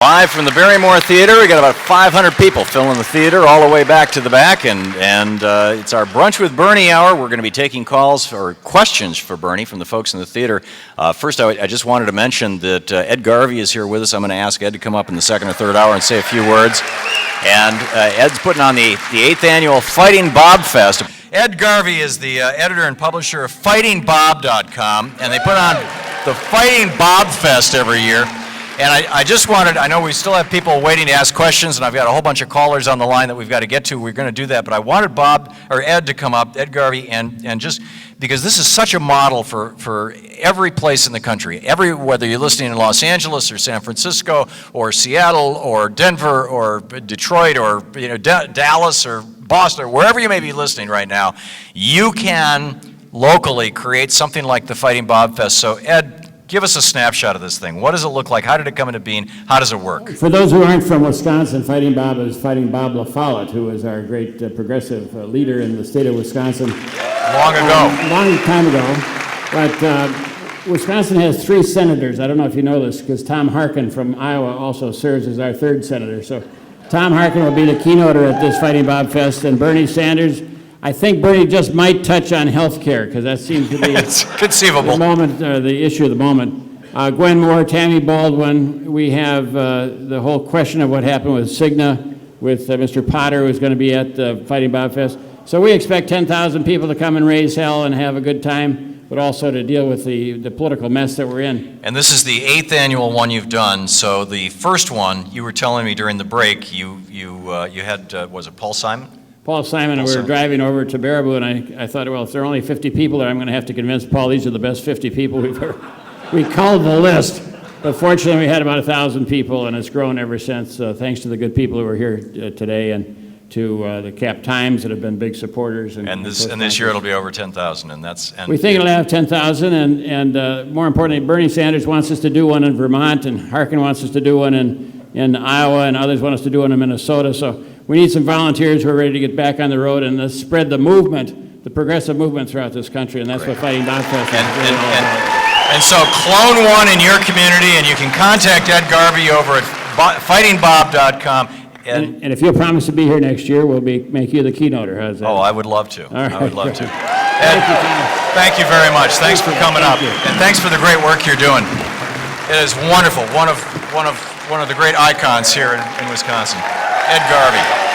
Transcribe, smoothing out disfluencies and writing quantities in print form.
Live from the Barrymore Theater, we got about 500 people filling the theater all the way back to the back, and it's our Brunch with Bernie hour. We're going to be taking calls or questions for Bernie from the folks in the theater. First, I just wanted to mention that Ed Garvey is here with us. I'm going to ask Ed to come up in the second or third hour and say a few words. And Ed's putting on the 8th annual Fighting Bob Fest. Ed Garvey is the editor and publisher of FightingBob.com, and they put on the Fighting Bob Fest every year. And I just wanted, I know we still have people waiting to ask questions, and I've got a whole bunch of callers on the line that we've got to get to. We're going to do that, but I wanted Bob, or Ed, to come up, Ed Garvey, and just, because this is such a model for every place in the country, whether you're listening in Los Angeles, or San Francisco, or Seattle, or Denver, or Detroit, or Dallas, or Boston, or wherever you may be listening right now, you can locally create something like the Fighting Bob Fest. So Ed, give us a snapshot of this thing. What does it look like? How did it come into being? How does it work? For those who aren't from Wisconsin, Fighting Bob is Fighting Bob LaFollette, who is our great progressive leader in the state of Wisconsin. Long ago. Long time ago. But Wisconsin has 3 senators. I don't know if you know this, because Thom Hartmann from Iowa also serves as our 3rd senator. So Thom Hartmann will be the keynoter at this Fighting Bob Fest, and Bernie Sanders. I think Bernie just might touch on health care, because that seems to be it's conceivable. The issue of the moment. Gwen Moore, Tammy Baldwin, we have the whole question of what happened with Cigna, with Mr. Potter, who's going to be at the Fighting Bob Fest. So we expect 10,000 people to come and raise hell and have a good time, but also to deal with the political mess that we're in. And this is the 8th annual one you've done. So the first one, you were telling me during the break, you had, was it Paul Simon? Paul Simon, and we were driving over to Baraboo, and I thought, well, if there are only 50 people there, I'm going to have to convince Paul these are the best 50 people we've ever. We culled the list, but fortunately we had about 1,000 people, and it's grown ever since, thanks to the good people who are here today, and to the Cap Times that have been big supporters. And this year it'll be over 10,000, and that's... We think it'll have 10,000, and more importantly, Bernie Sanders wants us to do one in Vermont, and Harkin wants us to do one in Iowa, and others want us to do one in Minnesota, so we need some volunteers who are ready to get back on the road and let's spread the movement, the progressive movement throughout this country, and that's what Fighting Bob Fest is really all about. And so clone one in your community, and you can contact Ed Garvey over at fightingbob.com. And if you'll promise to be here next year, we'll make you the keynoter. How's that? Oh, I would love to. All right. I would love to. Ed, thank you very much. Thanks for coming up, and thanks for the great work you're doing. It is wonderful. One of the great icons here in Wisconsin. Ed Garvey.